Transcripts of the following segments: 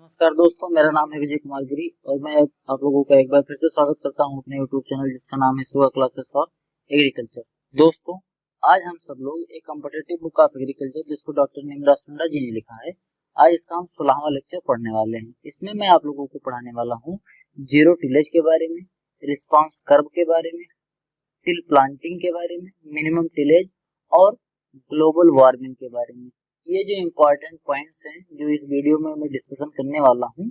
नमस्कार दोस्तों, मेरा नाम है विजय कुमार गिरी और मैं आप लोगों का एक बार फिर से स्वागत करता हूं अपने YouTube चैनल जिसका नाम है सुगा क्लासेस फॉर एग्रीकल्चर। दोस्तों, आज हम सब लोग एक कॉम्पिटिटिव बुक ऑफ एग्रीकल्चर जिसको डॉक्टर निमराज सुंडा जी ने लिखा है, आज इसका हम 16वां लेक्चर पढ़ने वाले हैं। इसमें मैं आप लोगों को पढ़ाने वाला हूँ जीरो टिलेज के बारे में, रिस्पॉन्स कर्व के बारे में, टिल प्लांटिंग के बारे में, मिनिमम टिलेज और ग्लोबल वार्मिंग के बारे में। ये जो इम्पोर्टेंट पॉइंट्स हैं जो इस वीडियो में मैं डिस्कशन करने वाला हूँ,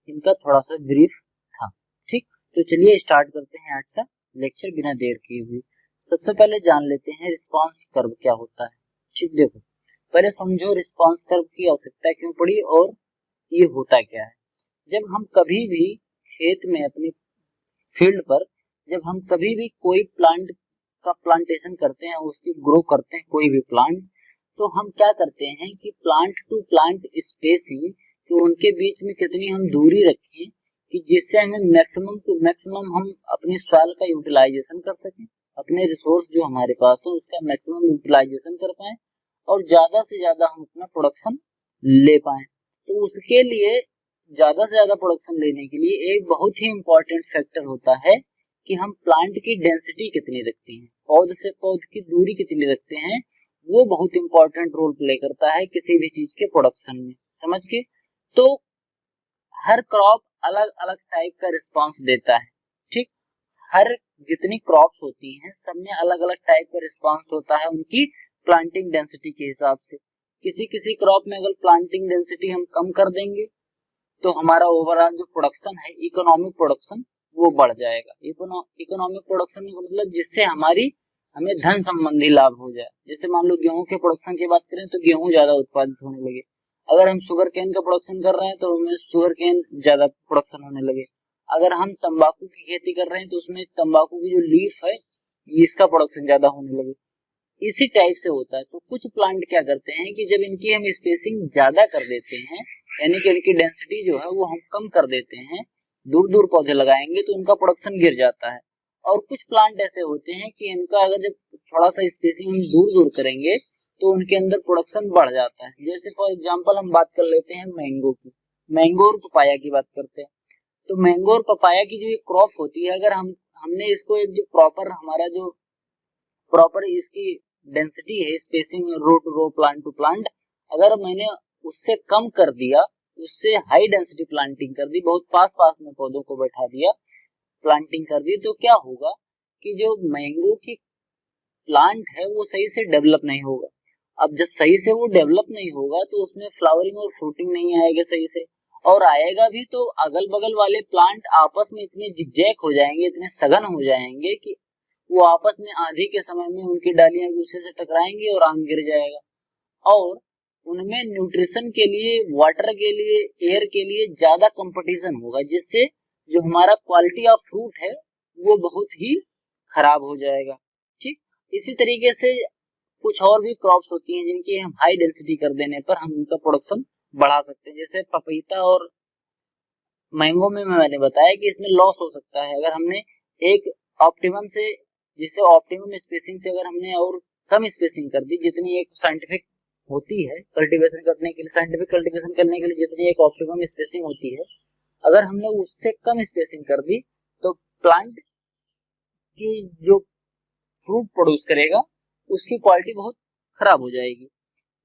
इनका थोड़ा सा ब्रीफ था। ठीक, तो चलिए स्टार्ट करते हैं आज का लेक्चर बिना देर किए हुए। सबसे पहले जान लेते हैं रिस्पांस कर्व क्या होता है। ठीक, देखो पहले समझो रिस्पांस कर्व की आवश्यकता क्यों पड़ी और ये होता क्या है। जब हम कभी भी खेत में अपने फील्ड पर जब हम कभी भी कोई प्लांट का प्लांटेशन करते हैं, उसकी ग्रो करते हैं कोई भी प्लांट, तो हम क्या करते हैं कि प्लांट टू प्लांट स्पेसिंग, तो उनके बीच में कितनी हम दूरी रखें कि जिससे हमें मैक्सिमम टू मैक्सिमम हम अपनी सॉइल का यूटिलाइजेशन कर सकें, अपने रिसोर्स जो हमारे पास है उसका मैक्सिमम यूटिलाइजेशन कर पाए और ज्यादा से ज्यादा हम अपना प्रोडक्शन ले पाए। तो उसके लिए ज्यादा से ज्यादा प्रोडक्शन लेने के लिए एक बहुत ही इंपॉर्टेंट फैक्टर होता है कि हम प्लांट की डेंसिटी कितनी रखते हैं, पौध से पौध की दूरी कितनी रखते हैं। वो बहुत इंपॉर्टेंट रोल प्ले करता है किसी भी चीज के प्रोडक्शन में, समझ के। तो हर क्रॉप अलग अलग टाइप का रिस्पांस देता है। ठीक, हर जितनी क्रॉप्स होती हैं सब में अलग अलग टाइप का रिस्पांस होता है उनकी प्लांटिंग डेंसिटी के हिसाब से। किसी किसी क्रॉप में अगर प्लांटिंग डेंसिटी हम कम कर देंगे तो हमारा ओवरऑल जो प्रोडक्शन है, इकोनॉमिक प्रोडक्शन, वो बढ़ जाएगा। इकोनॉमिक प्रोडक्शन का मतलब जिससे हमें धन संबंधी लाभ हो जाए। जैसे मान लो गेहूं के प्रोडक्शन की बात करें तो गेहूं ज्यादा उत्पादित होने लगे। अगर हम शुगर केन का प्रोडक्शन कर रहे हैं तो हमें शुगर केन ज्यादा प्रोडक्शन होने लगे। अगर हम तंबाकू की खेती कर रहे हैं तो उसमें तंबाकू की जो लीफ है इसका प्रोडक्शन ज्यादा होने लगे। इसी टाइप से होता है। तो कुछ प्लांट क्या करते हैं कि जब इनकी हम स्पेसिंग ज्यादा कर देते हैं, यानी कि इनकी डेंसिटी जो है वो हम कम कर देते हैं, दूर दूर पौधे लगाएंगे तो उनका प्रोडक्शन गिर जाता है। और कुछ प्लांट ऐसे होते हैं कि इनका अगर जब थोड़ा सा स्पेसिंग हम दूर दूर करेंगे तो उनके अंदर प्रोडक्शन बढ़ जाता है। जैसे फॉर एग्जांपल हम बात कर लेते हैं मैंगो की, मैंगो और पपाया की बात करते हैं। तो मैंगो और पपाया की जो क्रॉप होती है, अगर हमने इसको एक जो प्रॉपर इसकी डेंसिटी है, spacing row to row, plant to plant, अगर मैंने उससे कम कर दिया, उससे हाई डेंसिटी प्लांटिंग कर दी, बहुत पास पास में पौधों को बैठा दिया, प्लांटिंग कर दी, तो क्या होगा कि जो मैंगो की प्लांट है वो सही से डेवलप नहीं होगा। अब जब सही से वो डेवलप नहीं होगा तो उसमें फ्लावरिंग और फ्रूटिंग नहीं आएगा सही से, और आएगा भी तो अगल बगल वाले प्लांट आपस में इतने जिगजैग हो जाएंगे, इतने सघन हो जाएंगे कि वो आपस में आंधी के समय में उनकी डालियां एक दूसरे से टकराएंगी और आम गिर जाएगा। और उनमें न्यूट्रिशन के लिए, वाटर के लिए, एयर के लिए ज्यादा कंपटीशन होगा, जिससे जो हमारा क्वालिटी ऑफ फ्रूट है वो बहुत ही खराब हो जाएगा। ठीक, इसी तरीके से कुछ और भी क्रॉप्स होती हैं जिनकी हम हाई डेंसिटी कर देने पर हम उनका प्रोडक्शन बढ़ा सकते हैं। जैसे पपीता और मैंगो में मैंने बताया कि इसमें लॉस हो सकता है अगर हमने एक ऑप्टिमम से, जैसे ऑप्टिमम स्पेसिंग से अगर हमने और कम स्पेसिंग कर दी, जितनी एक साइंटिफिक होती है कल्टीवेशन करने के लिए, साइंटिफिक कल्टीवेशन करने के लिए जितनी एक ऑप्टिमम स्पेसिंग होती है, अगर हमने उससे कम स्पेसिंग कर दी तो प्लांट की जो फ्रूट प्रोड्यूस करेगा उसकी क्वालिटी बहुत खराब हो जाएगी।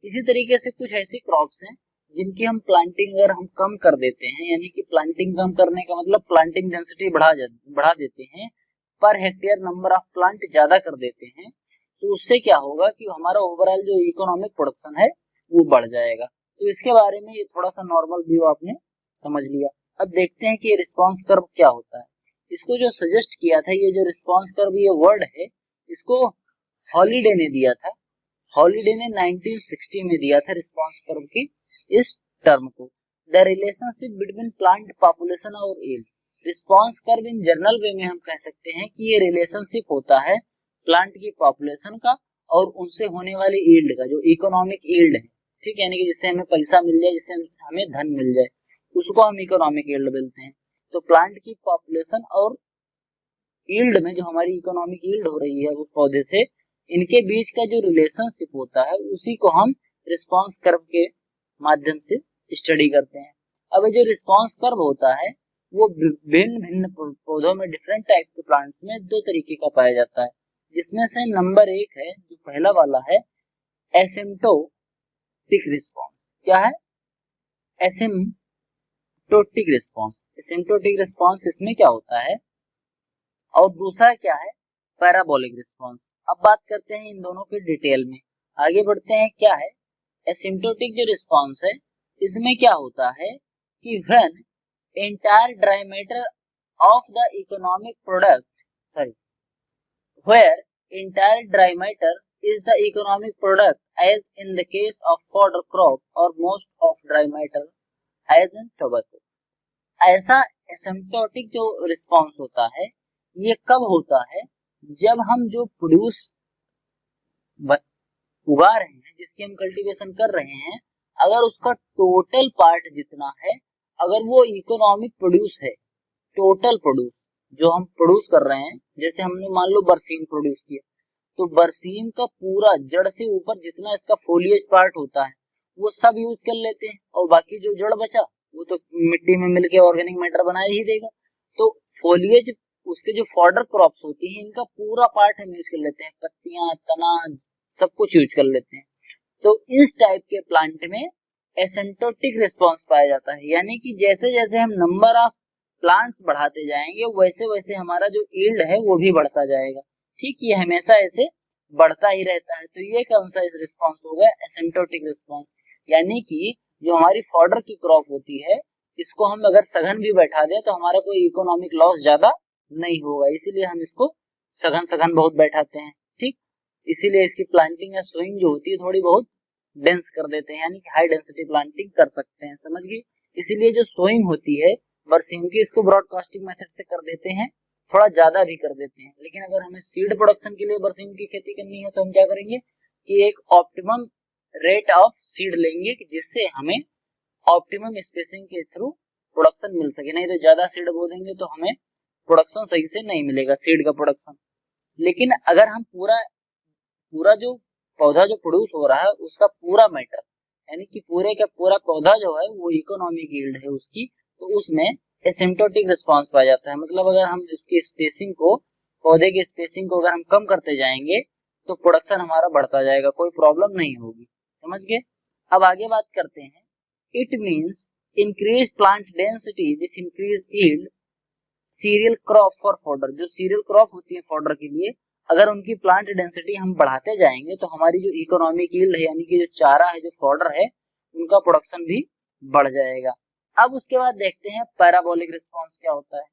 इसी तरीके से कुछ ऐसी क्रॉप्स हैं जिनकी हम प्लांटिंग अगर हम कम कर देते हैं, यानी कि प्लांटिंग कम करने का मतलब प्लांटिंग डेंसिटी बढ़ा देते हैं, per hectare number of plant ज्यादा कर देते हैं, तो उससे क्या होगा कि हमारा ओवरऑल जो इकोनॉमिक प्रोडक्शन है वो बढ़ जाएगा। तो इसके बारे में ये थोड़ा सा नॉर्मल व्यू आपने समझ लिया। अब देखते हैं कि ये रिस्पांस कर्व क्या होता है। इसको जो सजेस्ट किया था, ये जो रिस्पांस कर्व ये वर्ड है, इसको हॉलीडे ने दिया था। हॉलीडे ने 1960 में दिया था रिस्पांस कर्व की इस टर्म को। The relationship between plant population और yield. Response curve in general way में हम कह सकते हैं कि ये रिलेशनशिप होता है प्लांट की पॉपुलेशन का और उनसे होने वाले यील्ड का, जो इकोनॉमिक यील्ड है। ठीक है, यानी कि जिससे हमें पैसा मिल जाए, जिससे हमें धन मिल जाए, उसको हम इकोनॉमिक यील्ड बोलते हैं। तो प्लांट की पॉपुलेशन और यील्ड में जो हमारी इकोनॉमिक यील्ड हो रही है उस पौधे से, इनके बीच का जो रिलेशनशिप होता है उसी को हम रिस्पांस कर्व के माध्यम से स्टडी करते हैं। अब जो रिस्पॉन्स कर्व होता है वो भिन्न भिन्न पौधों में, डिफरेंट टाइप के प्लांट्स में दो तरीके का पाया जाता है, जिसमें से नंबर 1 है, जो पहला वाला है, एसिम्प्टोटिक रिस्पॉन्स। क्या है? Asymptotic response. एसिम्प्टोटिक रिस्पॉन्स इसमें क्या होता है, और दूसरा क्या है, पैराबोलिक रिस्पॉन्स। अब बात करते हैं इन दोनों के डिटेल में, आगे बढ़ते हैं। क्या है एसिम्प्टोटिक जो रिस्पॉन्स है, इसमें क्या होता है कि when entire dry matter of the economic product, sorry, where entire dry matter is the economic product as in the case of fodder crop or most of dry matter as in tobacco। ऐसा asymptotic जो response होता है ये कब होता है, जब हम जो प्रोड्यूस उगा रहे हैं, जिसकी हम कल्टीवेशन कर रहे हैं, अगर उसका टोटल पार्ट जितना है, अगर वो इकोनॉमिक प्रोड्यूस है, टोटल प्रोड्यूस जो हम प्रोड्यूस कर रहे हैं, जैसे हमने मान लो बरसीम प्रोड्यूस किया, तो बरसीम का पूरा जड़ से ऊपर जितना इसका फोलिएज पार्ट होता है वो सब यूज कर लेते हैं, और बाकी जो जड़ बचा वो तो मिट्टी में मिलके ऑर्गेनिक मैटर बना ही देगा। तो फोलिएज, उसके जो फॉडर क्रॉप्स होती हैं, इनका पूरा पार्ट हम यूज कर लेते हैं, पत्तियां, तना, सब कुछ यूज कर लेते हैं। तो इस टाइप के प्लांट में एसिम्प्टोटिक रिस्पॉन्स पाया जाता है, यानी कि जैसे जैसे हम नंबर ऑफ प्लांट्स बढ़ाते जाएंगे वैसे वैसे हमारा जो यील्ड है वो भी बढ़ता जाएगा। ठीक, ये हमेशा ऐसे बढ़ता ही रहता है। तो ये कौन सा रिस्पॉन्स हो गया, एसिम्प्टोटिक रिस्पॉन्स। यानी कि जो हमारी फॉडर की क्रॉप होती है, इसको हम अगर सघन भी बैठा दें तो हमारा कोई इकोनॉमिक लॉस ज्यादा नहीं होगा, इसीलिए हम इसको सघन सघन बहुत बैठाते हैं। ठीक, इसीलिए इसकी प्लांटिंग या सोइंग जो होती है थोड़ी बहुत डेंस कर देते हैं, यानी कि हाई डेंसिटी प्लांटिंग कर सकते हैं, समझ गए। इसीलिए जो सोइंग होती है बरसीम की, इसको ब्रॉडकास्टिंग मेथड से कर देते हैं, थोड़ा ज्यादा भी कर देते हैं। लेकिन अगर हमें सीड प्रोडक्शन के लिए बरसीम की खेती करनी है तो हम क्या करेंगे कि एक ऑप्टिमम रेट ऑफ सीड लेंगे, जिससे हमें ऑप्टिमम स्पेसिंग के थ्रू प्रोडक्शन मिल सके। नहीं तो ज्यादा सीड बो देंगे तो हमें प्रोडक्शन सही से नहीं मिलेगा, सीड का प्रोडक्शन। लेकिन अगर हम पूरा जो पौधा जो प्रोड्यूस हो रहा है उसका पूरा मैटर, यानी कि पूरे का पूरा पौधा जो है वो इकोनॉमिक यील्ड है उसकी, तो उसमें एसिम्प्टोटिक रिस्पॉन्स पाया जाता है। मतलब अगर हम उसकी स्पेसिंग को, पौधे की स्पेसिंग को अगर हम कम करते जाएंगे तो प्रोडक्शन हमारा बढ़ता जाएगा, कोई प्रॉब्लम नहीं होगी, समझ गए। अब आगे बात करते हैं, it means increase plant density with increase yield cereal crop for fodder. जो सीरियल क्रॉप होती है फॉडर के लिए, अगर उनकी प्लांट डेंसिटी हम बढ़ाते जाएंगे तो हमारी जो इकोनॉमिक यील्ड है, यानी कि जो चारा है, जो फॉडर है, उनका प्रोडक्शन भी बढ़ जाएगा। अब उसके बाद देखते हैं पैराबोलिक रिस्पॉन्स क्या होता है।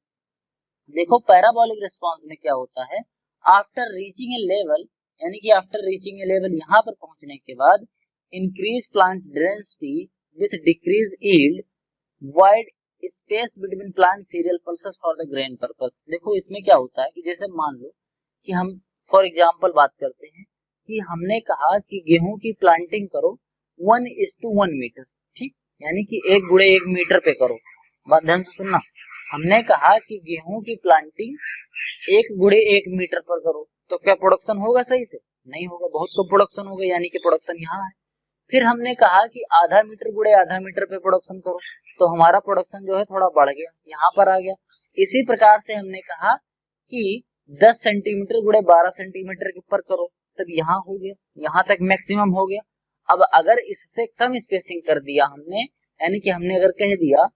देखो पैराबोलिक रिस्पॉन्स में क्या होता है, आफ्टर रीचिंग ए लेवल, यानी कि आफ्टर रीचिंग ए लेवल, यहाँ पर पहुंचने के बाद increase plant density with decrease yield, wide space between plant serial pulses for the grain purpose. देखो इसमें क्या होता है कि जैसे मान लो कि हम फॉर एग्जांपल बात करते हैं कि हमने कहा कि गेहूं की प्लांटिंग करो 1:1 मीटर, ठीक, यानी कि 1 गुणे 1 मीटर पे करो। बात ध्यान से सुनना, हमने कहा कि गेहूं की प्लांटिंग 1 गुणे 1 मीटर पर करो, तो क्या प्रोडक्शन होगा सही से? नहीं होगा, बहुत कम प्रोडक्शन होगा, यानी कि प्रोडक्शन यहाँ है। फिर हमने कहा कि आधा मीटर गुणे आधा मीटर पे प्रोडक्शन करो, तो हमारा प्रोडक्शन जो है थोड़ा बढ़ गया, यहाँ पर आ गया। इसी प्रकार से हमने कहा कि 10 सेंटीमीटर गुणे 12 सेंटीमीटर के ऊपर करो, तब यहाँ हो गया, यहाँ तक मैक्सिमम हो गया। अब अगर इससे कम स्पेसिंग कर दिया हमने, यानी कि हमने अगर कह दिया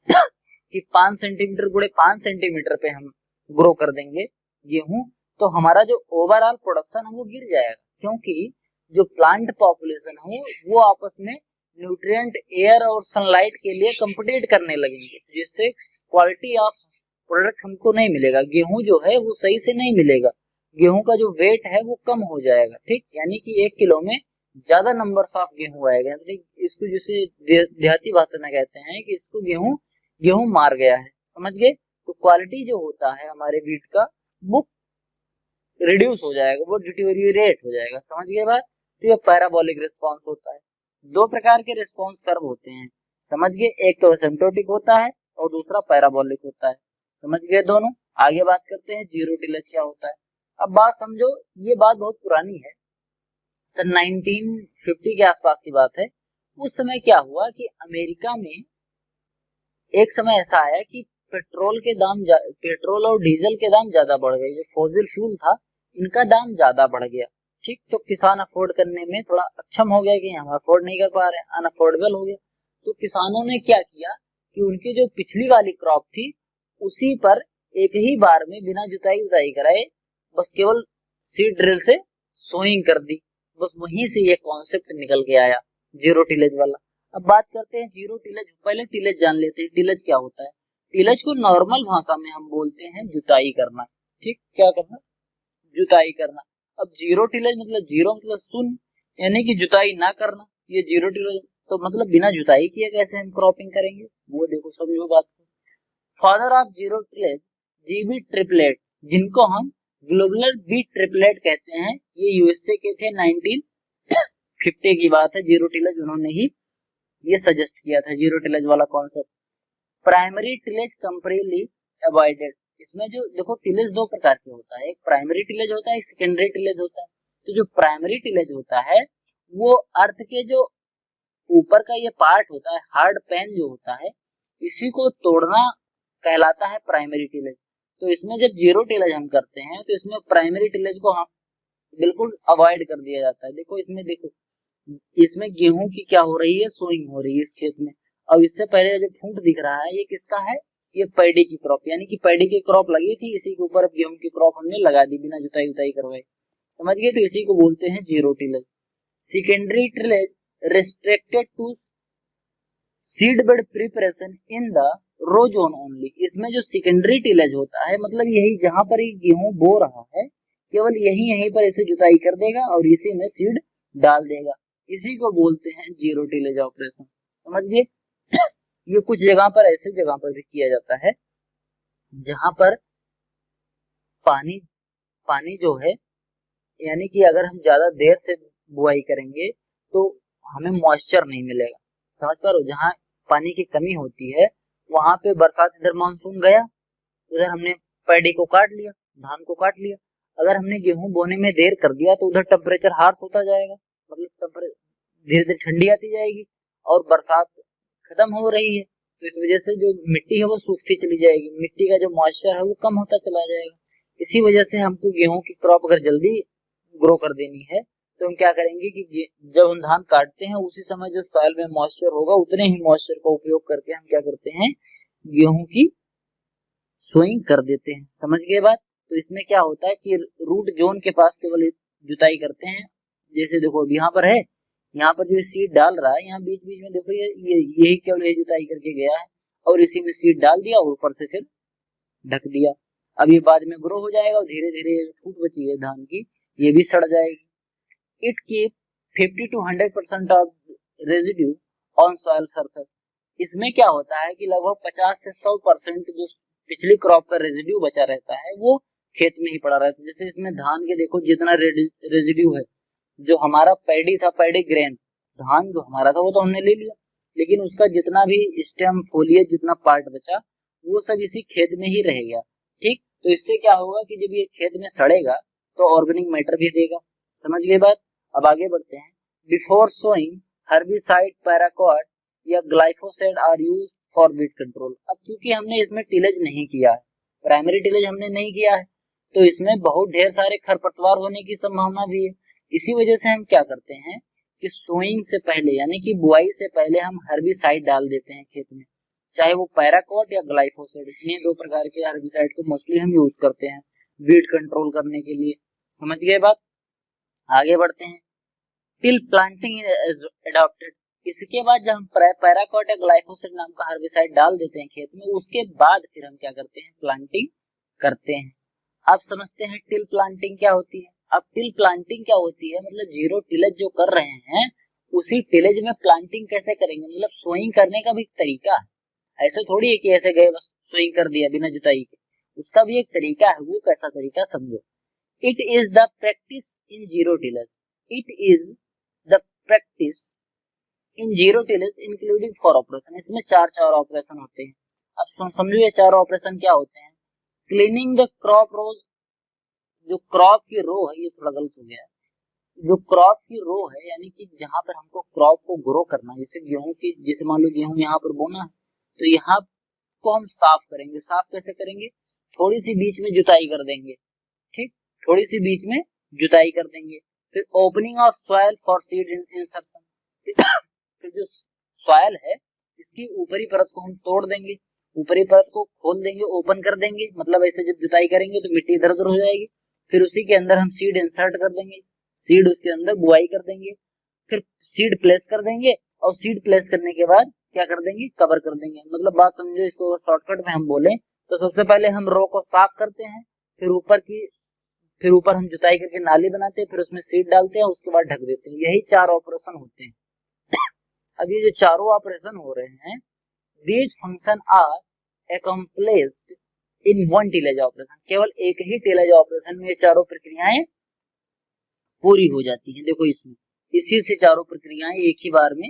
कि 5 सेंटीमीटर गुणे 5 सेंटीमीटर पे हम ग्रो कर देंगे गेहूं, तो हमारा जो ओवरऑल प्रोडक्शन है वो गिर जाएगा, क्योंकि जो प्लांट पॉपुलेशन है वो आपस में न्यूट्रिएंट, एयर और सनलाइट के लिए कंपीट करने लगेंगे, जिससे क्वालिटी ऑफ प्रोडक्ट हमको नहीं मिलेगा। गेहूं जो है वो सही से नहीं मिलेगा, गेहूं का जो वेट है वो कम हो जाएगा, ठीक, यानी कि 1 किलो में ज्यादा नंबर ऑफ गेहूं आएगा। इसको जिसे देहाती भाषा में कहते हैं कि इसको गेहूं मार गया है, समझ गए। तो क्वालिटी जो होता है हमारे वीट का वो रिड्यूस हो जाएगा, वो डिटेरियोरेट हो जाएगा, समझ गए बात। तो ये पैराबोलिक रिस्पॉन्स होता है। 2 प्रकार के रिस्पॉन्स कर्व होते हैं, समझ गए, एक तो एसिम्प्टोटिक होता है और दूसरा पैराबोलिक होता है, समझ गए दोनों। आगे बात करते हैं जीरो टिलेज क्या होता है। अब बात समझो, ये बात बहुत पुरानी है, सन 1950 के आसपास की बात है। उस समय क्या हुआ कि अमेरिका में एक समय ऐसा आया कि पेट्रोल और डीजल के दाम ज्यादा बढ़ गए, जो फॉसिल फ्यूल था इनका दाम ज्यादा बढ़ गया। ठीक, तो किसान अफोर्ड करने में थोड़ा अक्षम हो गया कि हम अफोर्ड नहीं कर पा रहे हैं, अनअफोर्डेबल हो गया। तो किसानों ने क्या किया कि उनकी जो पिछली वाली क्रॉप थी उसी पर एक ही बार में बिना जुताई उताई कराए बस केवल सीड ड्रिल से सोइंग कर दी। बस वहीं से ये कॉन्सेप्ट निकल के आया जीरो टिलेज वाला। अब बात करते हैं जीरो टिलेज, पहले टिलेज जान लेते हैं। टिलेज क्या होता है? टिलेज को नॉर्मल भाषा में हम बोलते हैं जुताई करना। ठीक, क्या करना? जुताई करना। अब जीरो टिलेज मतलब जीरो मतलब शून्य, यानी कि जुताई ना करना, ये जीरो टिलेज। तो मतलब बिना जुताई किए कैसे हम क्रॉपिंग करेंगे, वो देखो समझो बात को। Father of zero tillage GB triplet, जिनको हम ग्लोबलर बी ट्रिपलेट कहते हैं, ये यूएसए के थे। 1950 की बात है। जीरो टिलेज उन्होंने ही ये सजेस्ट किया था, जीरो टिलेज वाला concept. Primary tillage completely avoided. इसमें जो देखो टिलेज दो प्रकार के होता है, एक प्राइमरी टिलेज होता है, एक सेकेंडरी टिलेज होता है। तो जो प्राइमरी टिलेज होता है वो अर्थ के जो ऊपर का ये पार्ट होता है, हार्ड पैन जो होता है, इसी को तोड़ना कहलाता है प्राइमरी टिलेज। तो इसमें जब जीरो टिलेज हम करते हैं तो इसमें प्राइमरी टिलेज को हम बिल्कुल अवॉइड कर दिया जाता है। देखो इसमें, देखो इसमें गेहूं की क्या हो रही है, सोइंग हो रही है इस खेत में। अब इससे पहले जो फूट दिख रहा है ये किसका है? ये पैडी की क्रॉप, यानी कि पैडी की क्रॉप लगी थी, इसी के ऊपर अब गेहूं की क्रॉप हमने लगा दी बिना जुताई उताई करवाए। समझ गए? तो इसी को बोलते हैं zero tillage. Secondary tillage restricted to seed bed preparation in the row zone only. इसमें जो सेकेंडरी टिलेज होता है मतलब यही जहां पर गेहूं बो रहा है, केवल यहीं पर इसे जुताई कर देगा और इसी में सीड डाल देगा। इसी को बोलते हैं जीरो टिलेज ऑपरेशन। समझ गए? ये कुछ जगह पर ऐसे जगह पर भी किया जाता है जहां पर पानी पानी जो है, यानी कि अगर हम ज्यादा देर से बुआई करेंगे तो हमें मॉइस्चर नहीं मिलेगा। समझ पा रहे हो? जहाँ पानी की कमी होती है वहां पे बरसात, इधर मानसून गया, उधर हमने पैडी को काट लिया, धान को काट लिया। अगर हमने गेहूं बोने में देर कर दिया तो उधर टेम्परेचर हार्श होता जाएगा, मतलब धीरे धीरे ठंडी आती जाएगी और बरसात खत्म हो रही है, तो इस वजह से जो मिट्टी है वो सूखती चली जाएगी, मिट्टी का जो मॉइस्चर है वो कम होता चला जाएगा। इसी वजह से हमको गेहूं की क्रॉप अगर जल्दी ग्रो कर देनी है तो हम क्या करेंगे कि जब हम धान काटते हैं उसी समय जो सॉइल में मॉइस्चर होगा उतने ही मॉइस्चर का उपयोग करके हम क्या करते हैं, गेहूं की सोइंग कर देते हैं। समझ गए बात? तो इसमें क्या होता है कि रूट जोन के पास केवल जुताई करते हैं। जैसे देखो अब यहाँ पर है, यहाँ पर जो सीड डाल रहा है, यहाँ बीच बीच में देखो यही केवल ये जुताई करके गया है और इसी में सीड डाल दिया और ऊपर से फिर ढक दिया। अब ये बाद में ग्रो हो जाएगा और धीरे धीरे फूट बची है धान की, ये भी सड़ जाएगी। It keep 50 to 100% of residue on soil surface. इसमें क्या होता है कि लगभग 50 से 100% जो पिछली क्रॉप का रेजिड्यू बचा रहता है वो खेत में ही पड़ा रहता है। जैसे इसमें धान के देखो जितना रेजिड्यू है, जो हमारा पैडी था, पैडी ग्रेन धान जो हमारा था वो तो हमने ले लिया, लेकिन उसका जितना भी स्टेम फोलियज जितना पार्ट बचा वो सब इसी खेत में ही रह गया। ठीक, तो इससे क्या होगा कि जब ये खेत में सड़ेगा तो ऑर्गेनिक मैटर भी देगा। समझ गए बात? अब आगे बढ़ते हैं। बिफोर सोइंग हर्बिसाइड, पैराक्वाट या glyphosate are used for weed control. अब चूंकि हमने इसमें टिलेज नहीं किया है, प्राइमरी टिलेज हमने नहीं किया है, तो इसमें बहुत ढेर सारे खरपतवार होने की संभावना भी है। इसी वजह से हम क्या करते हैं कि सोइंग से पहले यानी कि बुआई से पहले हम हर्बिसाइड डाल देते हैं खेत में, चाहे वो पैराक्वाट या ग्लाइफोसेट। इन्हीं दो प्रकार के हर्बिसाइड को मोस्टली हम यूज करते हैं वीड कंट्रोल करने के लिए। समझ गए बात? आगे बढ़ते हैं। Till planting is adopted. इसके बाद जब हम पैराक्वाट या ग्लाइफोसेट नाम का हर्बिसाइड डाल देते हैं खेत में, उसके बाद फिर हम क्या करते हैं, प्लांटिंग करते हैं। आप समझते हैं टिल प्लांटिंग क्या होती है? अब टिल प्लांटिंग क्या होती है, मतलब जीरो टिलेज जो कर रहे हैं उसी टिलेज में प्लांटिंग कैसे करेंगे, मतलब सोइंग करने का भी तरीका है। ऐसे थोड़ी है कि ऐसे गए बस सोइंग कर दिया बिना जुताई के, उसका भी एक तरीका है। वो कैसा तरीका समझो। It is the practice in zero tillage. It is the practice in zero tillage including 4 operation. इसमें चार ऑपरेशन होते हैं। अब समझो ये 4 ऑपरेशन क्या होते हैं। क्लीनिंग द क्रॉप रोज, जो क्रॉप की रो है, ये थोड़ा गलत हो गया है, जो क्रॉप की रो है यानी कि जहां पर हमको क्रॉप को ग्रो करना है, जैसे गेहूं की, जैसे मान लो गेहूं यहाँ पर बोना है तो यहाँ को हम साफ करेंगे। साफ कैसे करेंगे? थोड़ी सी बीच में जुताई कर देंगे, ठीक, थोड़ी सी बीच में जुताई कर देंगे। फिर opening of soil for seed insertion, फिर जो सॉइल है इसकी ऊपरी परत को हम तोड़ देंगे, ऊपरी परत को खोल देंगे, ओपन कर देंगे, मतलब ऐसे जब जुताई करेंगे तो मिट्टी इधर उधर हो जाएगी। फिर उसी के अंदर हम सीड इंसर्ट कर देंगे, सीड उसके अंदर बुआई कर देंगे, फिर सीड प्लेस कर देंगे और सीड प्लेस करने के बाद क्या कर देंगे? कवर कर देंगे। मतलब बात समझो, इसको शॉर्टकट में हम बोले तो सबसे पहले हम रो को साफ करते हैं, फिर ऊपर हम जुताई करके नाली बनाते हैं, फिर उसमें सीड डालते हैं, उसके बाद ढक देते हैं। यही 4 ऑपरेशन होते हैं। अब ये जो चारों ऑपरेशन हो रहे हैं, these function are accomplished in one tillage operation, केवल एक ही टिलेज ऑपरेशन में ये चारों प्रक्रियाएं पूरी हो जाती हैं। देखो इसमें इसी से चारों प्रक्रियाएं एक ही बार में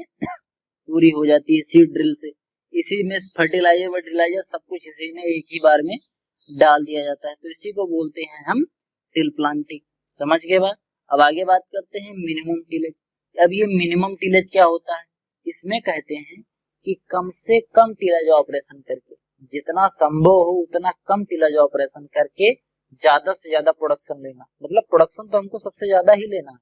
पूरी हो जाती है, सीड ड्रिल से। इसी में फर्टिलाइजर सब कुछ इसी में एक ही बार में डाल दिया जाता है, तो इसी को बोलते हैं हम टिल प्लांटिंग। समझ गए बात? अब आगे बात करते हैं मिनिमम टिलेज। अब ये मिनिमम टिलेज क्या होता है? इसमें कहते हैं कि कम से कम टिलेज ऑपरेशन करके, जितना संभव हो उतना कम टिलेज ऑपरेशन करके ज्यादा से ज्यादा प्रोडक्शन लेना। मतलब प्रोडक्शन तो हमको सबसे ज्यादा ही लेना है,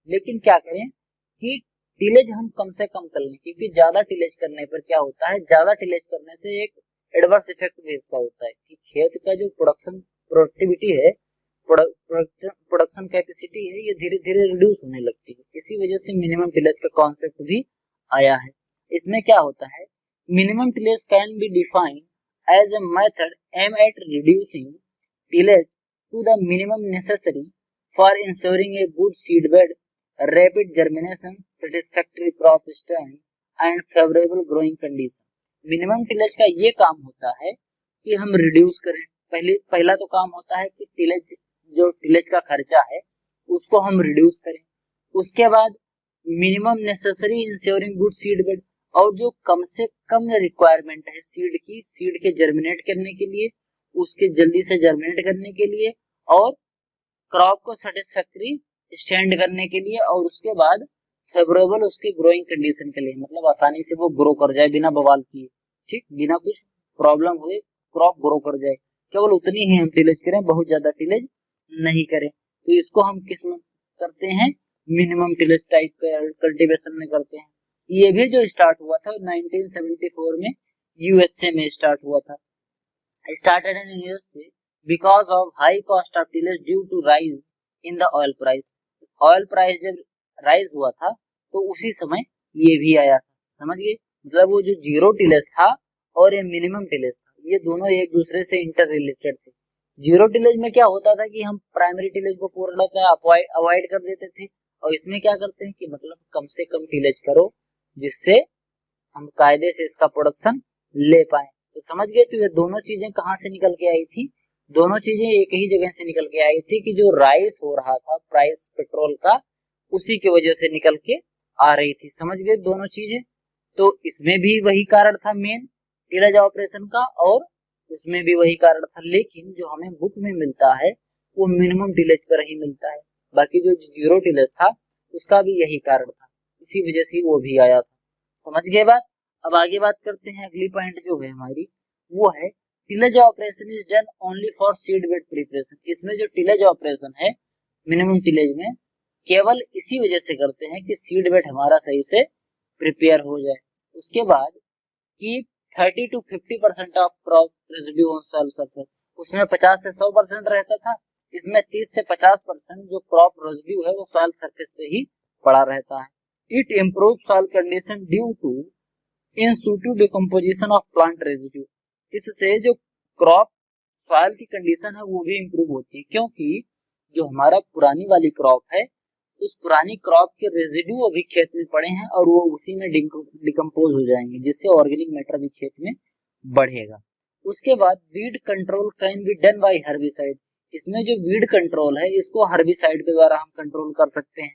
लेकिन क्या करें कि टिलेज हम कम से कम कर लें, क्योंकि ज्यादा टिलेज करने पर क्या होता है, ज्यादा टिलेज करने से एक एडवर्स इफेक्ट भी इसका होता है कि खेत का जो प्रोडक्टिविटी है, प्रोडक्शन कैपेसिटी है, ये धीरे धीरे रिड्यूस होने लगती है। इसी वजह से मिनिमम टिलेज का कॉन्सेप्ट भी आया है। इसमें क्या होता है, minimum tillage can be defined as a method aim at reducing tillage to the minimum necessary for ensuring a good seed bed, rapid germination, satisfactory crop stand and favorable growing condition। Minimum tillage का ये काम होता है कि हम reduce करें। पहला तो काम होता है कि टिलेज का खर्चा है उसको हम रिड्यूस करें। उसके बाद minimum necessary ensuring good seed bed, और जो कम से कम रिक्वायरमेंट है सीड की, सीड के जर्मिनेट करने के लिए, उसके जल्दी से जर्मिनेट करने के लिए, और क्रॉप को सेटिस्फैक्टरी स्टैंड करने के लिए, और उसके बाद फेवरेबल उसके ग्रोइंग कंडीशन के लिए, मतलब आसानी से वो ग्रो कर जाए बिना बवाल किए, ठीक, बिना कुछ प्रॉब्लम हुए क्रॉप ग्रो कर जाए। केवल उतनी ही हम टिलेज करें, बहुत ज्यादा टिलेज नहीं करें। तो इसको हम किस में करते हैं? मिनिमम टिलेज टाइप कल्टीवेशन में करते हैं। ये भी जो स्टार्ट हुआ था 1974 में यूएसए में स्टार्ट हुआ था। Started in USA because of high cost of tillage due to rise in the oil price. Oil price जब राइज हुआ था तो उसी समय ये भी आया था। समझ गए? मतलब वो जो जीरो टिलेज था और ये मिनिमम टिलेज था, ये दोनों एक दूसरे से इंटर रिलेटेड थे। जीरो टिलेज में क्या होता था कि हम प्राइमरी टिलेज को पूरा अवॉइड कर देते थे, और इसमें क्या करते हैं कि मतलब कम से कम टिलेज करो जिससे हम कायदे से इसका प्रोडक्शन ले पाए। तो समझ गए? तो ये दोनों चीजें कहाँ से निकल के आई थी? दोनों चीजें एक ही जगह से निकल के आई थी कि जो राइस हो रहा था प्राइस पेट्रोल का, उसी की वजह से निकल के आ रही थी। समझ गए दोनों चीजें? तो इसमें भी वही कारण था मेन टिलेज ऑपरेशन का, और उसमें भी वही कारण था, लेकिन जो हमें बुक में मिलता है वो मिनिमम टिलेज पर ही मिलता है। बाकी जो जीरो टिलेज था उसका भी यही कारण था, इसी वजह से वो भी आया था। समझ गए बात? अब आगे बात करते हैं। अगली पॉइंट जो है हमारी वो है tillage operation is done only for seed bed preparation. इसमें जो टिलेज ऑपरेशन है मिनिमम टिलेज में केवल इसी वजह से करते हैं कि सीड बेड हमारा सही से प्रिपेयर हो जाए। उसके बाद कि 30 to 50% of crop residue on soil surface, उसमें 50 से 100% रहता था, इसमें 30 से 50% जो क्रॉप रेजिड्यू है वो सॉइल सरफेस पे ही पड़ा रहता है। It improve soil condition due to in situ decomposition of plant residue. इससे जो क्रॉप सॉइल की कंडीशन है वो भी इम्प्रूव होती है, क्योंकि जो हमारा पुरानी वाली क्रॉप है उस पुरानी क्रॉप के रेजिड्यू अभी खेत में पड़े हैं और वो उसी में डिकम्पोज हो जाएंगे, जिससे ऑर्गेनिक मैटर भी खेत में बढ़ेगा। उसके बाद weed control can be done by herbicide. इसमें जो वीड कंट्रोल है इसको हर्बिसाइड के द्वारा हम कंट्रोल कर सकते हैं।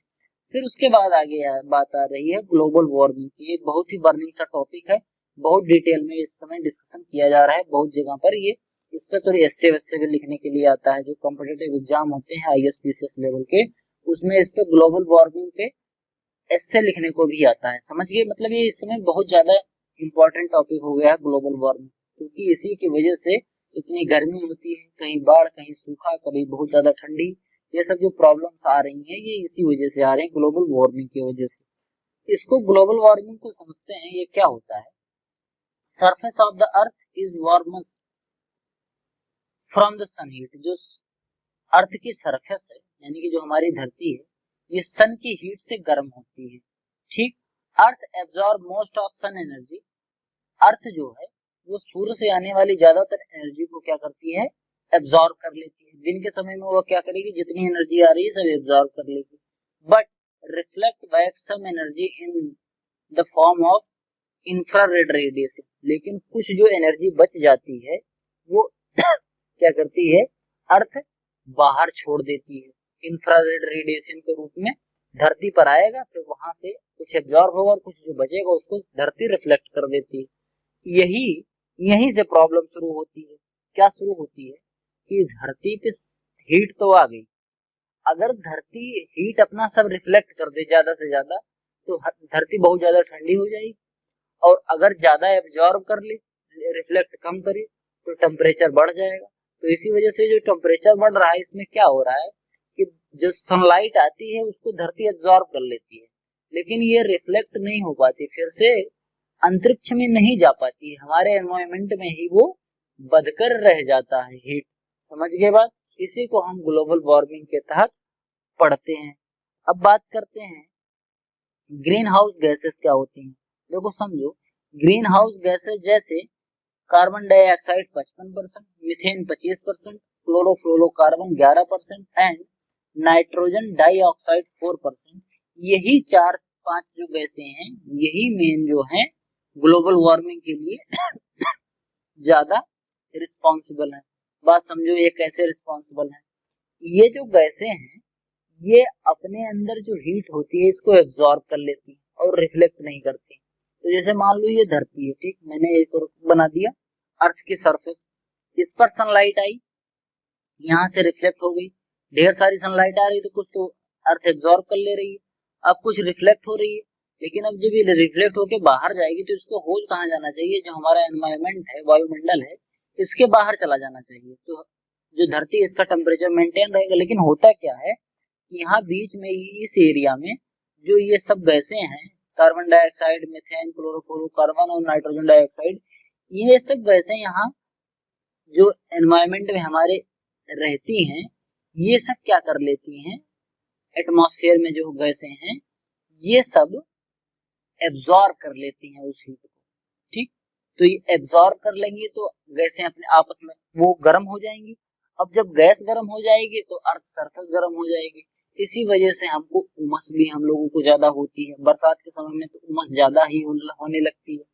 फिर उसके बाद आगे बात आ रही है ग्लोबल वार्मिंग की। एक बहुत ही बर्निंग सा टॉपिक है, बहुत डिटेल में इस समय डिस्कशन किया जा रहा है बहुत जगह पर। ये इस पर थोड़ी एस्से वैसे भी लिखने के लिए आता है, जो कॉम्पिटिटिव एग्जाम होते हैं आईएएस लेवल के, उसमें इस पे ग्लोबल वार्मिंग पे एस्से लिखने को भी आता है। समझ गए? मतलब ये इस समय बहुत ज्यादा इंपॉर्टेंट टॉपिक हो गया है ग्लोबल वार्मिंग। क्योंकि इसी की वजह से इतनी गर्मी होती है, कहीं बाढ़, कहीं सूखा, कभी बहुत ज्यादा ठंडी। ये सब जो प्रॉब्लम्स आ रही हैं ये इसी वजह से आ रही हैं, ग्लोबल वार्मिंग की वजह से। इसको ग्लोबल वार्मिंग को समझते हैं, ये क्या होता है। Surface of the earth is warmest from the sun heat. जो अर्थ की सरफेस है यानी कि जो हमारी धरती है, ये सन की हीट से गर्म होती है। ठीक। Earth absorb most of sun energy. Earth जो है वो सूर्य से आने वाली ज्यादातर एनर्जी को क्या करती है, एब्जॉर्ब कर लेती है। दिन के समय में वो क्या करेगी, जितनी एनर्जी आ रही है सब एब्जॉर्ब कर लेगी, but reflect back some energy in the form of infrared radiation. लेकिन कुछ जो एनर्जी बच जाती है वो क्या करती है, अर्थ बाहर छोड़ देती है, इंफ्रारेड रेडिएशन के रूप में धरती पर आएगा, फिर वहां से कुछ एब्जॉर्ब होगा और कुछ जो बचेगा उसको धरती रिफ्लेक्ट कर देती है। यहीं से प्रॉब्लम शुरू होती है। क्या शुरू होती है कि धरती पे हीट तो आ गई, अगर धरती हीट अपना सब रिफ्लेक्ट कर दे ज्यादा से ज्यादा तो धरती बहुत ज्यादा ठंडी हो जाएगी, और अगर ज्यादा एब्जॉर्ब कर ले, रिफ्लेक्ट कम करे, तो टेम्परेचर बढ़ जाएगा। तो इसी वजह से जो टेम्परेचर बढ़ रहा है, इसमें क्या हो रहा है कि जो सनलाइट आती है उसको धरती एब्जॉर्ब कर लेती है, लेकिन ये रिफ्लेक्ट नहीं हो पाती, फिर से अंतरिक्ष में नहीं जा पाती है, हमारे एनवायरमेंट में ही वो बदकर रह जाता है हीट। समझ गए बात। इसी को हम ग्लोबल वार्मिंग के तहत पढ़ते हैं। अब बात करते हैं ग्रीन हाउस गैसेस क्या होती हैं। देखो समझो, ग्रीन हाउस गैसेस जैसे carbon dioxide 55%, methane 25%, chlorofluorocarbon 11% and nitrogen dioxide 4%। यही 4-5 जो गैसें हैं, यही मेन जो हैं ग्लोबल वार्मिंग के लिए ज्यादा रिस्पॉन्सिबल है। बात समझो ये कैसे रिस्पॉन्सिबल है। ये जो गैसें हैं ये अपने अंदर जो हीट होती है इसको एब्जॉर्ब कर लेती है और रिफ्लेक्ट नहीं करती। तो जैसे मान लो ये धरती है, ठीक, मैंने एक और बना दिया अर्थ की सरफेस, इस पर सनलाइट आई, यहाँ से रिफ्लेक्ट हो गई, ढेर सारी सनलाइट आ रही तो कुछ तो अर्थ एब्जॉर्ब कर ले रही है, अब कुछ रिफ्लेक्ट हो रही है, लेकिन अब जब ये रिफ्लेक्ट होके बाहर जाएगी तो इसको होज कहाँ जाना चाहिए, जो हमारा एनवायरमेंट है, वायुमंडल है, इसके बाहर चला जाना चाहिए। तो जो धरती इसका टेम्परेचर मेंटेन रहेगा। लेकिन होता क्या है, यहाँ बीच में इस एरिया में जो ये सब गैसें हैं, कार्बन डाइऑक्साइड, मीथेन, क्लोरोफ्लोरोकार्बन और नाइट्रोजन डाइऑक्साइड, ये सब गैसें यहाँ जो एनवायरमेंट में हमारे रहती हैं, ये सब क्या कर लेती हैं, एटमॉस्फेयर में जो गैसें हैं ये सब एब्जॉर्ब कर लेती हैं उस हीट को। ठीक, तो ये एब्जॉर्ब कर लेंगी तो गैसें अपने आपस में वो गर्म हो जाएंगी। अब जब गैस गर्म हो जाएगी तो अर्थ सरफेस गर्म हो जाएगी। इसी वजह से हमको उमस भी हम लोगों को ज्यादा होती है। बरसात के समय में तो उमस ज्यादा ही होने लगती है।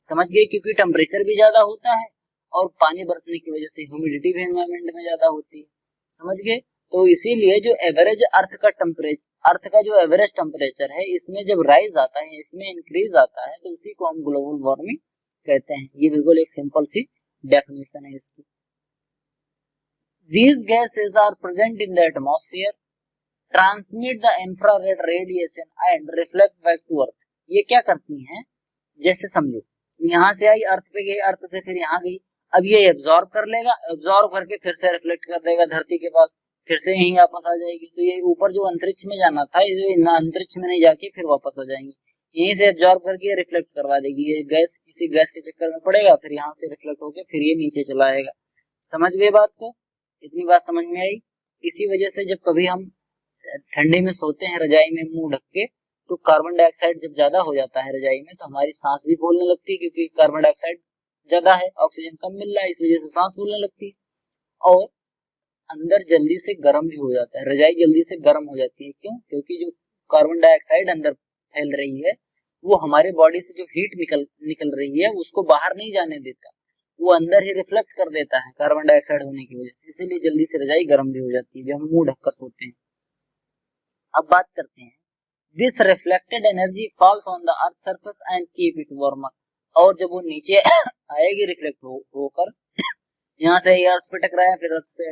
समझ गए, क्योंकि टेम्परेचर भी ज्यादा होता है और पानी बरसने की वजह से ह्यूमिडिटी भी एनवायरमेंट में ज्यादा होती है। समझ गए। तो इसीलिए जो एवरेज अर्थ का टेम्परेचर, अर्थ का जो एवरेज टेम्परेचर है, इसमें जब राइज आता है, इसमें इंक्रीज आता है, तो उसी को हम ग्लोबल वार्मिंग कहते हैं। ये बिल्कुल एक सिंपल सी डेफिनेशन है इसकी। These gases are present in the atmosphere, transmit the infrared radiation and reflect back to earth। ये क्या करती हैं, जैसे समझो यहाँ से आई, अर्थ पे गई, अर्थ से फिर यहाँ गई, अब ये एब्जॉर्ब कर लेगा, एब्जॉर्ब करके फिर से रिफ्लेक्ट कर देगा धरती के पास, फिर से यहीं वापस आ जाएगी। तो ये ऊपर जो अंतरिक्ष में जाना था, ये अंतरिक्ष में नहीं जाके फिर वापस आ जाएंगी, यहीं से एब्जॉर्ब करके रिफ्लेक्ट करवा देगी। ये गैस इसी गैस के चक्कर में पड़ेगा, फिर यहाँ से रिफ्लेक्ट होकर फिर ये नीचे चला आएगा। समझ गए बात को, इतनी बात समझ में आई। इसी वजह से जब कभी हम ठंडी में सोते हैं रजाई में मुंह ढक के, तो कार्बन डाइऑक्साइड जब ज्यादा हो जाता है रजाई में, तो हमारी सांस भी फूलने लगती है, क्योंकि कार्बन डाइऑक्साइड ज्यादा है, ऑक्सीजन कम मिल रहा है, इस वजह से सांस फूलने लगती है। और अंदर जल्दी से गर्म भी हो जाता है, रजाई जल्दी से गर्म हो जाती है। क्यों? क्योंकि जो कार्बन डाइऑक्साइड अंदर फैल रही है वो हमारे बॉडी से जो हीट निकल रही है उसको बाहर नहीं जाने देता, वो अंदर ही रिफ्लेक्ट कर देता है कार्बन डाइऑक्साइड होने की वजह से, इसीलिए जल्दी से रजाई गर्म भी हो जाती है जब हम मुंह ढककर सोते हैं। अब बात करते हैं, this reflected energy falls on the earth surface and keep it warmer. और जब वो नीचे आएगी रिफ्लेक्ट होकर, यहाँ से अर्थ पे टकराया, फिर अर्थ से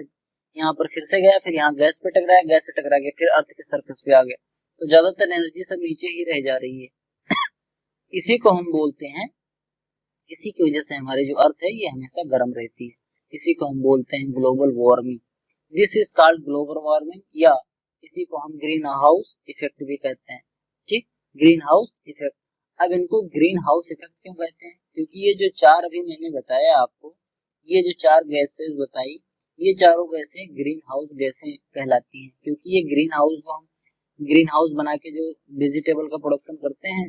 यहाँ पर फिर से गया, फिर यहाँ गैस पे टकराया, गैस से टकरा के फिर अर्थ के सरफेस पे आ गया, तो ज्यादातर एनर्जी सब नीचे ही रह जा रही है। इसी को हम बोलते हैं इसी की वजह से हमारी जो अर्थ है ये हमेशा गर्म रहती है। इसी को हम बोलते हैं global warming. This is called global warming, या इसी को हम ग्रीन हाउस इफेक्ट भी कहते हैं। ठीक, ग्रीन हाउस इफेक्ट। अब इनको ग्रीन हाउस इफेक्ट क्यों कहते हैं? क्योंकि ये जो चार अभी मैंने बताया आपको, ये जो चार गैसेस बताई, ये चारों गैसें ग्रीन हाउस गैसें कहलाती हैं। क्योंकि ये ग्रीन हाउस जो हम ग्रीन हाउस बना के जो वेजिटेबल का प्रोडक्शन करते हैं,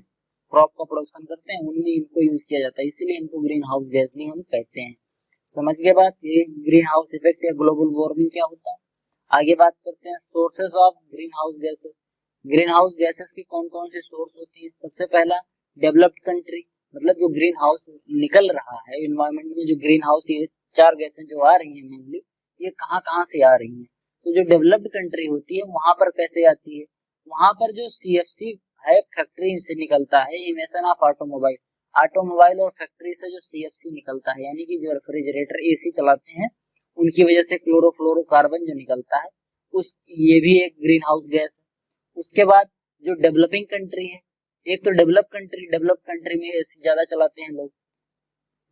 क्रॉप का प्रोडक्शन करते हैं, उनमें इनको यूज किया जाता है, इसीलिए इनको ग्रीन हाउस गैस भी हम कहते हैं। समझ गए बात? ये ग्रीन हाउस इफेक्ट या ग्लोबल वार्मिंग क्या होता है। आगे बात करते हैं sources of green house gases. Green house gases की कौन कौन सी सोर्स होती है? सबसे पहला डेवलप्ड कंट्री, मतलब जो ग्रीन हाउस निकल रहा है इन्वायरमेंट में, जो ग्रीन हाउस ये चार गैसें जो आ रही है मेनली, ये कहाँ कहाँ से आ रही है? तो जो डेवलप्ड कंट्री होती है वहां पर कैसे आती है? वहां पर जो सीएफसी है फैक्ट्री से निकलता है, इमिशन ऑफ ऑटोमोबाइल, ऑटोमोबाइल और फैक्ट्री से जो सीएफसी निकलता है, यानी कि जो रेफ्रिजरेटर एसी चलाते हैं उनकी वजह से क्लोरोफ्लोरोकार्बन जो निकलता है, उस ये भी एक ग्रीन हाउस गैस है। उसके बाद जो डेवलपिंग कंट्री है, एक तो डेवलप कंट्री में एसी ज्यादा चलाते हैं लोग,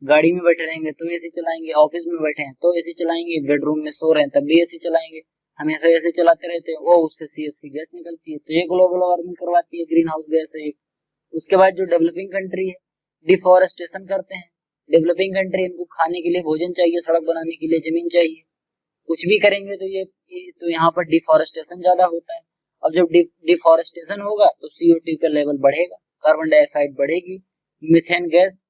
गाड़ी में बैठे रहेंगे तो एसी चलाएंगे, ऑफिस में बैठे हैं तो एसी चलाएंगे, बेडरूम में सो रहे हैं तब भी एसी चलाएंगे, हमेशा एसी चलाते रहते हैं, वो उससे सीएफसी गैस निकलती है, तो ये ग्लोबल वार्मिंग करवाती है, ग्रीन हाउस गैस है एक। उसके बाद जो डेवलपिंग कंट्री है, डिफोरेस्टेशन करते हैं। डेवलपिंग कंट्री, इनको खाने के लिए भोजन चाहिए, सड़क बनाने के लिए जमीन चाहिए, कुछ भी करेंगे तो ये तो यहाँ पर डिफोरेस्टेशन ज्यादा होता है। अब जब डिफोरेस्टेशन होगा तो CO2 का लेवल बढ़ेगा, कार्बन डाइऑक्साइड बढ़ेगी, मीथेन गैस,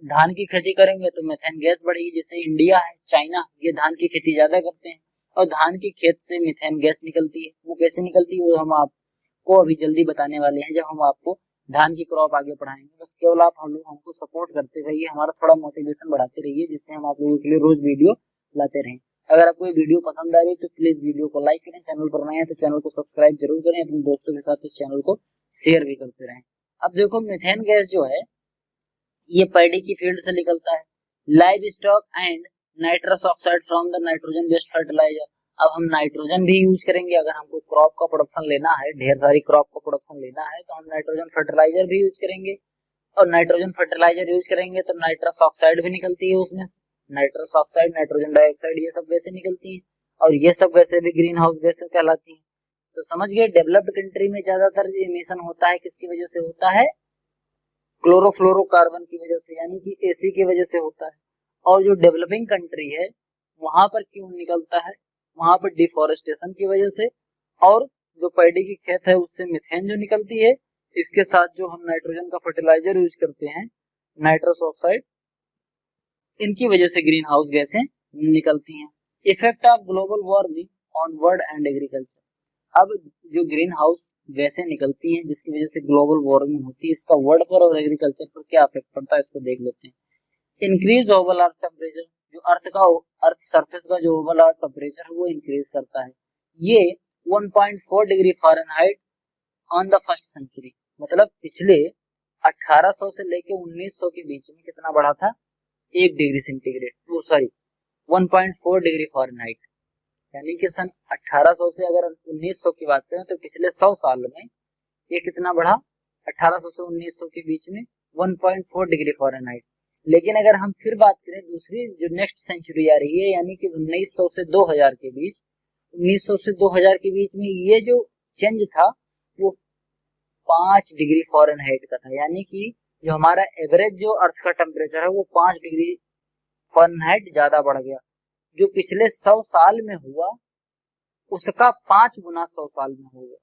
धान की खेती करेंगे तो मीथेन गैस बढ़ेगी। जैसे इंडिया है, चाइना, ये धान की खेती ज्यादा करते हैं और धान की खेत से मीथेन गैस निकलती है। वो कैसे निकलती है वो हम आपको अभी जल्दी बताने वाले हैं, जब हम आपको धान की क्रॉप आगे पढ़ाएंगे। बस केवल आप हम लोग हमको सपोर्ट करते रहिए, हमारा थोड़ा मोटिवेशन बढ़ाते रहिए, जिससे हम आप लोगों के लिए रोज वीडियो लाते रहें। अगर आपको ये वीडियो पसंद आ रही है तो प्लीज वीडियो को लाइक करें, चैनल पर नए हैं तो चैनल को सब्सक्राइब जरूर करें, अपने दोस्तों के साथ इस चैनल को शेयर भी करते रहें। अब देखो, मीथेन गैस जो है ये पैडी की फील्ड से निकलता है, livestock and nitrous oxide from the nitrogen based fertiliser. अब हम नाइट्रोजन भी यूज करेंगे, अगर हमको क्रॉप का प्रोडक्शन लेना है, ढेर सारी क्रॉप का प्रोडक्शन लेना है तो हम नाइट्रोजन फर्टिलाइजर भी यूज करेंगे, और नाइट्रोजन फर्टिलाइजर यूज करेंगे तो नाइट्रस ऑक्साइड भी निकलती है उसमें से, नाइट्रस ऑक्साइड, नाइट्रोजन डाइऑक्साइड, ये सब गैसें निकलती हैं, और ये सब गैसें भी ग्रीन हाउस गैसें कहलाती हैं। तो समझ गए, डेवलप्ड कंट्री में ज्यादातर इमिशन होता है, किसकी वजह से होता है? क्लोरोफ्लोरोकार्बन की वजह से, यानी कि एसी की वजह से होता है। और जो डेवलपिंग कंट्री है वहां पर क्यों निकलता है? वहां पर डिफोरेस्टेशन की वजह से, और जो पैडी की खेत है उससे मीथेन जो निकलती है, इसके साथ जो हम नाइट्रोजन का फर्टिलाइजर यूज करते हैं, नाइट्रस ऑक्साइड, इनकी वजह से ग्रीन हाउस गैसें निकलती हैं। Effect of global warming on world and agriculture. अब जो ग्रीन हाउस गैसें निकलती हैं जिसकी वजह से ग्लोबल वार्मिंग होती है, इसका वर्ल्ड पर और एग्रीकल्चर पर क्या इफेक्ट पड़ता है इसको देख लेते हैं। इंक्रीज ओवरऑल अर्थ टेम्परेचर, जो अर्थ सरफेस का जो ओवरऑल अर्थ टेम्परेचर है वो इंक्रीज करता है। ये 1.4 degree Fahrenheit on the first century, मतलब पिछले 1800 से लेके 1900 के बीच में कितना बढ़ा था? 1 डिग्री सेंटीग्रेड, वो सॉरी 1.4 डिग्री फ़ारेनहाइट, यानी कि सन 1800 से अगर 1900 की बात करें तो पिछले 100 साल में ये कितना बढ़ा? 1800 से 1900 के बीच में 1.4 डिग्री फ़ारेनहाइट। लेकिन अगर हम फिर बात करें दूसरी जो नेक्स्ट सेंचुरी आ रही है, यानी कि 1900 से 2000 के बीच, 1900 से 2000 के बीच में ये जो चेंज था वो 5 डिग्री फ़ारेनहाइट का था, यानी कि जो हमारा एवरेज जो अर्थ का टेम्परेचर है वो 5 डिग्री फ़ारेनहाइट ज्यादा बढ़ गया। जो पिछले 100 साल में हुआ उसका 5 गुना 100 साल में हो गया।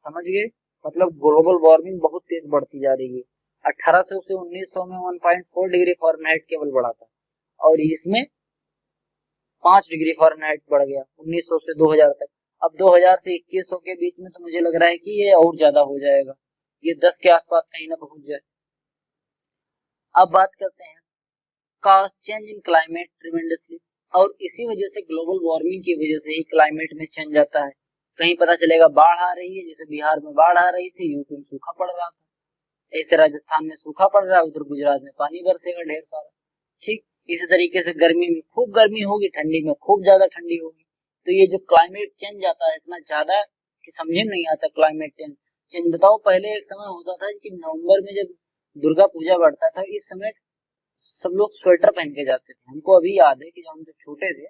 समझ गए, मतलब ग्लोबल वार्मिंग बहुत तेज बढ़ती जा रही है। 1800 से 1900 में 1.4 डिग्री फ़ारेनहाइट केवल बढ़ा था, और इसमें 5 डिग्री फ़ारेनहाइट बढ़ गया 1900 से 2000 तक। अब 2000 से 2100 के बीच में तो मुझे लग रहा है कि ये और ज्यादा हो जाएगा, ये 10 के आसपास कहीं ना पहुंच जाए। अब बात करते हैं cause change in climate tremendously, और इसी वजह से ग्लोबल वार्मिंग की वजह से ही क्लाइमेट में चेंज आता है। कहीं पता चलेगा बाढ़ आ रही है, जैसे बिहार में बाढ़ आ रही थी, यूपी में सूखा पड़ रहा था, ऐसे राजस्थान में सूखा पड़ रहा है, उधर गुजरात में पानी बरसेगा ढेर सारा। ठीक इसी तरीके से गर्मी में खूब गर्मी होगी, ठंडी में खूब ज्यादा ठंडी होगी। तो ये जो क्लाइमेट चेंज आता है इतना ज्यादा कि समझे नहीं आता क्लाइमेट चेंज। बताओ, पहले एक समय होता था कि नवंबर में जब दुर्गा पूजा बढ़ता था, इस समय सब लोग स्वेटर पहन के जाते थे। हमको अभी याद है कि जब हम जब छोटे थे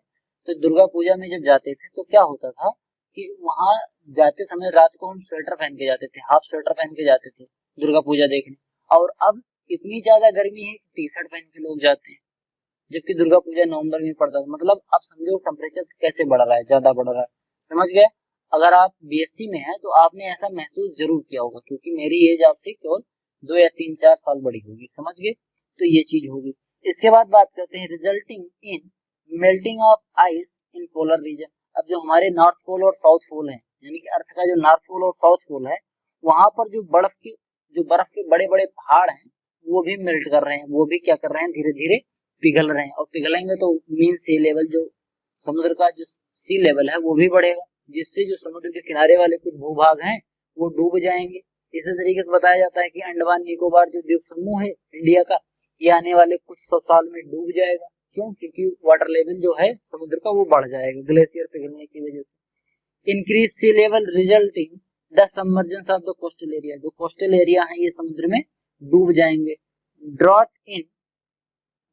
तो दुर्गा पूजा में जब जाते थे तो क्या होता था कि वहां जाते समय रात को हम स्वेटर पहन के जाते थे, हाफ स्वेटर पहन के जाते थे दुर्गा पूजा देखने। और अब इतनी ज्यादा गर्मी है कि टी शर्ट पहन के लोग जाते हैं, जबकि दुर्गा पूजा नवंबर में पड़ता था। मतलब आप समझो टेम्परेचर कैसे बढ़ रहा है, ज्यादा बढ़ रहा है। समझ गए? अगर आप बीएससी में हैं तो आपने ऐसा महसूस जरूर किया होगा, क्योंकि मेरी एज आपसे केवल 2 या 3 4 साल बड़ी होगी। समझ गए? तो ये चीज होगी। इसके बाद बात करते हैं resulting in melting of ice in polar region. अब जो हमारे नॉर्थ पोल और साउथ पोल है, यानी कि अर्थ का जो नॉर्थ पोल और साउथ पोल है, वहां पर जो बर्फ के बड़े बड़े पहाड़ हैं वो भी मेल्ट कर रहे हैं, वो भी क्या कर रहे हैं, धीरे धीरे पिघल रहे हैं। और पिघलेंगे तो मीन सी लेवल, जो समुद्र का जो सी लेवल है वो भी बढ़ेगा, जिससे जो समुद्र के किनारे वाले कुछ भूभाग हैं वो डूब जाएंगे। इसी तरीके से बताया जाता है कि अंडमान निकोबार जो द्वीप समूह है इंडिया का, ये आने वाले कुछ 100 साल में डूब जाएगा। क्यों? क्योंकि वाटर लेवल जो है समुद्र का वो बढ़ जाएगा ग्लेशियर पिघलने की वजह से। Increase sea level resulting the submergence of the coastal area. जो कोस्टल एरिया है ये समुद्र में डूब जाएंगे। ड्रॉट इन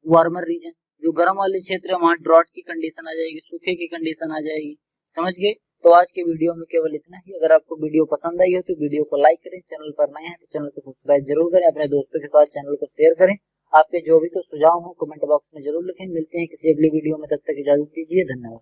वार्मर रीजन, जो गर्म वाले क्षेत्र है वहां ड्रॉट की कंडीशन आ जाएगी, सूखे की कंडीशन आ जाएगी। समझ गए? तो आज के वीडियो में केवल इतना ही। अगर आपको वीडियो पसंद आई हो तो वीडियो को लाइक करें, चैनल पर नए हैं तो चैनल को सब्सक्राइब जरूर करें, अपने दोस्तों के साथ चैनल को शेयर करें। आपके जो भी कोई सुझाव हो कमेंट बॉक्स में जरूर लिखें। मिलते हैं किसी अगली वीडियो में, तब तक इजाजत दीजिए। धन्यवाद।